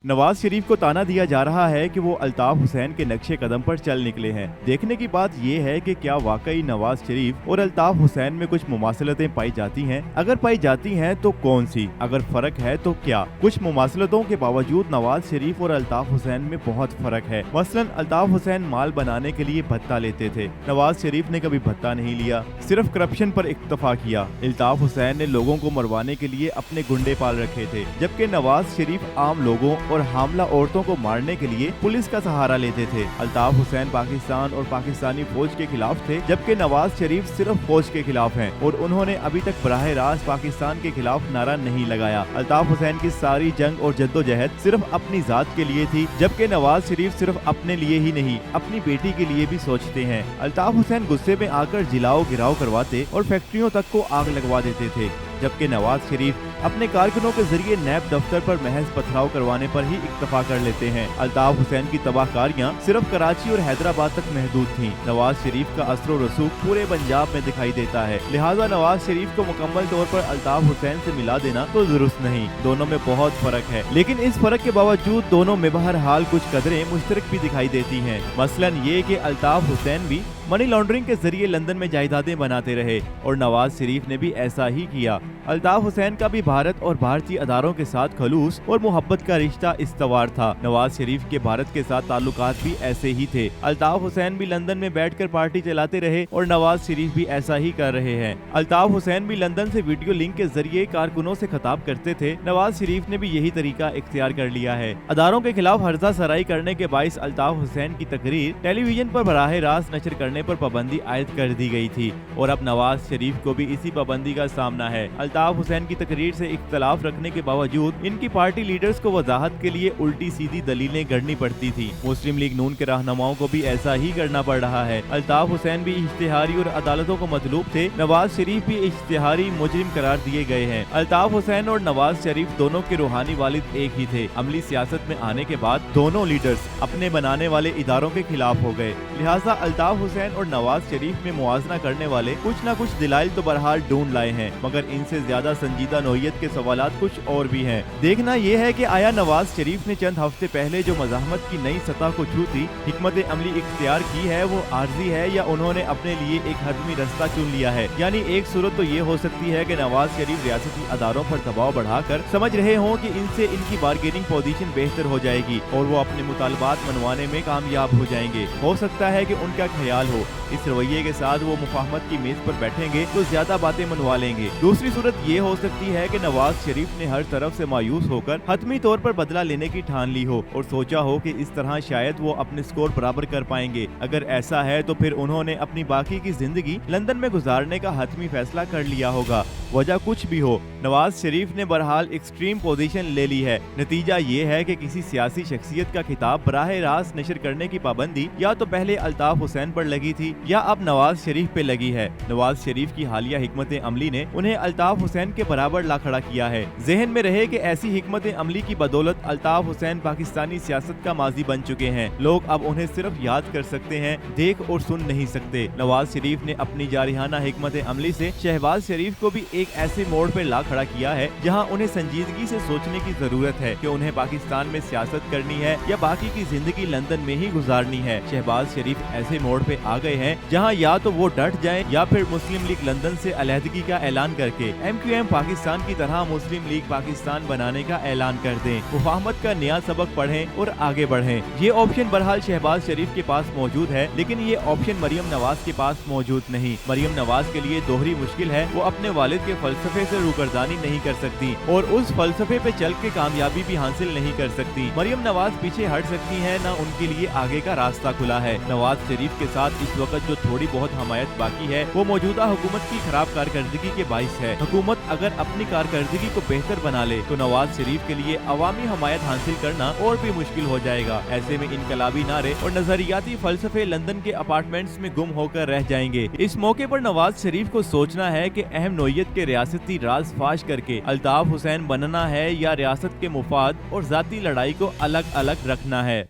नवाज शरीफ को ताना दिया जा रहा है कि वो अल्ताफ हुसैन के नक्शे कदम पर चल निकले हैं। देखने की बात ये है कि क्या वाकई नवाज शरीफ और अल्ताफ हुसैन में कुछ मुमासलतें पाई जाती हैं? अगर पाई जाती हैं तो कौन सी? अगर फर्क है तो क्या? कुछ मुमासलतों के बावजूद नवाज शरीफ और अल्ताफ हुसैन में बहुत फर्क है। मसलन अल्ताफ हुसैन माल बनाने के लिए भत्ता लेते थे, नवाज शरीफ ने कभी भत्ता नहीं लिया, सिर्फ करप्शन पर इक्तफा किया। अल्ताफ हुसैन ने लोगों को मरवाने के लिए अपने गुंडे पाल रखे थे, जबकि नवाज शरीफ आम लोगों और हामला औरतों को मारने के लिए पुलिस का सहारा लेते थे। अल्ताफ हुसैन पाकिस्तान और पाकिस्तानी फौज के खिलाफ थे, जबकि नवाज शरीफ सिर्फ फौज के खिलाफ हैं और उन्होंने अभी तक बराह रास्त पाकिस्तान के खिलाफ नारा नहीं लगाया। अल्ताफ हुसैन की सारी जंग और जद्दोजहद सिर्फ अपनी जात के लिए थी, जबकि नवाज शरीफ सिर्फ अपने लिए ही नहीं अपनी बेटी के लिए भी सोचते हैं। अल्ताफ हुसैन गुस्से में आकर जिलाओ गिराव करवाते और फैक्ट्रियों तक को आग लगवा देते थे, जबकि नवाज शरीफ अपने कारकुनों के जरिए नैब दफ्तर पर महज पथराव करवाने पर ही इक्तफा कर लेते हैं। अल्ताफ हुसैन की तबाहकारियां सिर्फ कराची और हैदराबाद तक महदूद थीं। नवाज शरीफ का असर रसूख पूरे पंजाब में दिखाई देता है, लिहाजा नवाज शरीफ को मुकम्मल तौर पर अल्ताफ हुसैन से मिला देना तो दुरुस्त नहीं। दोनों में बहुत फर्क है, लेकिन इस फर्क के बावजूद दोनों में बहरहाल कुछ कदरें मुश्तरक भी दिखाई देती हैं। मसलन ये कि अल्ताफ हुसैन भी मनी लॉन्ड्रिंग के जरिए लंदन में जायदादें बनाते रहे और नवाज शरीफ ने भी ऐसा ही किया। अल्ताफ हुसैन का भी भारत और भारतीय अदारों के साथ खलूस और मोहब्बत का रिश्ता इस्तवार था। नवाज शरीफ के भारत के साथ ताल्लुकात भी ऐसे ही थे। अल्ताफ हुसैन भी लंदन में बैठकर पार्टी चलाते रहे और नवाज शरीफ भी ऐसा ही कर रहे हैं। अल्ताफ हुसैन भी लंदन से वीडियो लिंक के जरिए कारकुनों से खिताब करते थे, नवाज शरीफ ने भी यही तरीका इख्तियार कर लिया है। अदारों के खिलाफ हर्जा सराई करने के बाइस अल्ताफ हुसैन की तकरीर टेलीविजन पर बराह रास्त नशर करने पर पाबंदी आयद कर दी गई थी और अब नवाज शरीफ को भी इसी पाबंदी का सामना है। अल्ताफ हुसैन की तकरीर से इख्तलाफ रखने के बावजूद इनकी पार्टी लीडर्स को वजाहत के लिए उल्टी सीधी दलीलें गढ़नी पड़ती थी। मुस्लिम लीग नून के रहनुमाओं को भी ऐसा ही करना पड़ रहा है। अल्ताफ हुसैन भी इश्तिहारी और अदालतों को मतलूब थे, नवाज शरीफ भी इश्तिहारी मुजरिम करार दिए गए हैं। अल्ताफ हुसैन और नवाज शरीफ दोनों के रूहानी वालिद एक ही थे। अमली सियासत में आने के बाद दोनों लीडर्स अपने बनाने वाले इदारों के खिलाफ हो गए, लिहाजा अल्ताफ हुसैन और नवाज शरीफ में मुआजना करने वाले कुछ न कुछ दलाइल तो बहरहाल ढूंढ लाए हैं, मगर इनसे ज्यादा संजीदा नौइयत के सवालात कुछ और भी हैं। देखना यह है कि आया नवाज शरीफ ने चंद हफ्ते पहले जो मज़ाहमत की नई सतह को छू थी, हिकमत अमली इख्तियार की है, वो आर्जी है या उन्होंने अपने लिए एक हतमी रास्ता चुन लिया है। यानी एक सूरत तो ये हो सकती है कि नवाज शरीफ रियासती अदारों पर दबाव बढ़ाकर समझ रहे हों कि इनसे इनकी बार्गेनिंग पोजीशन बेहतर हो जाएगी और वो अपने मुतालबात मनवाने में कामयाब हो जाएंगे। हो सकता है कि उनका ख्याल हो इस रवैये के साथ वो मुफाहमत की मेज पर बैठेंगे तो ज्यादा बातें मनवा लेंगे। दूसरी सूरत ये हो सकती है कि नवाज शरीफ ने हर तरफ से मायूस होकर हतमी तौर पर बदला लेने की ठान ली हो और सोचा हो कि इस तरह शायद वो अपने स्कोर बराबर कर पाएंगे। अगर ऐसा है तो फिर उन्होंने अपनी बाकी की जिंदगी लंदन में गुजारने का हतमी फैसला कर लिया होगा। वजह कुछ भी हो, नवाज शरीफ ने बहरहाल एक्सट्रीम पोजीशन ले ली है। नतीजा ये है कि किसी सियासी शख्सियत का खिताब बराह रास्त नशर करने की पाबंदी या तो पहले अल्ताफ हुसैन पर लगी थी या अब नवाज शरीफ पे लगी है। नवाज शरीफ की हालिया हिकमत अमली ने उन्हें अल्ताफ हुसैन के बराबर ला खड़ा किया है। जहन में रहे कि ऐसी हिकमत अमली की बदौलत अल्ताफ हुसैन पाकिस्तानी सियासत का माजी बन चुके हैं। लोग अब उन्हें सिर्फ याद कर सकते हैं, देख और सुन नहीं सकते। नवाज शरीफ ने अपनी जारिहाना हिकमत अमली से शहबाज शरीफ को भी एक ऐसे मोड़ पर ला खड़ा किया है जहां उन्हें संजीदगी से सोचने की जरूरत है कि उन्हें पाकिस्तान में सियासत करनी है या बाकी की जिंदगी लंदन में ही गुजारनी है। शहबाज शरीफ ऐसे मोड़ पे आ गए हैं जहां या तो वो डट जाएं या फिर मुस्लिम लीग लंदन से अलहदगी का ऐलान करके MQM पाकिस्तान की तरह मुस्लिम लीग पाकिस्तान बनाने का ऐलान कर दें, मुफाहमत का नया सबक पढ़ें और आगे बढ़ें। ये ऑप्शन बहरहाल शहबाज शरीफ के पास मौजूद है, लेकिन ये ऑप्शन मरियम नवाज के पास मौजूद नहीं। मरियम नवाज के लिए दोहरी मुश्किल है, वो अपने वालिद के फलसफे से रूगर्दानी नहीं कर सकती और उस फलसफे पे चल के कामयाबी भी हासिल नहीं कर सकती। मरियम नवाज पीछे हट सकती है, न उनके लिए आगे का रास्ता खुला है। नवाज शरीफ के साथ इस वक्त जो थोड़ी बहुत हमायत बाकी है वो मौजूदा हुकूमत की खराब कारकर्दगी के बाइस है। हुकूमत अगर अपनी कारकर्दगी को बेहतर बना ले तो नवाज शरीफ के लिए अवामी हमायत हासिल करना और भी मुश्किल हो जाएगा। ऐसे में इनकलाबी नारे और नजरियाती फलसफे लंदन के अपार्टमेंट्स में गुम होकर रह जाएंगे। इस मौके पर नवाज शरीफ को सोचना है कि अहम नौइयत के रियासती राज फाश करके अल्ताफ हुसैन बनना है या रियासत के मुफाद और जाती लड़ाई को अलग अलग रखना है।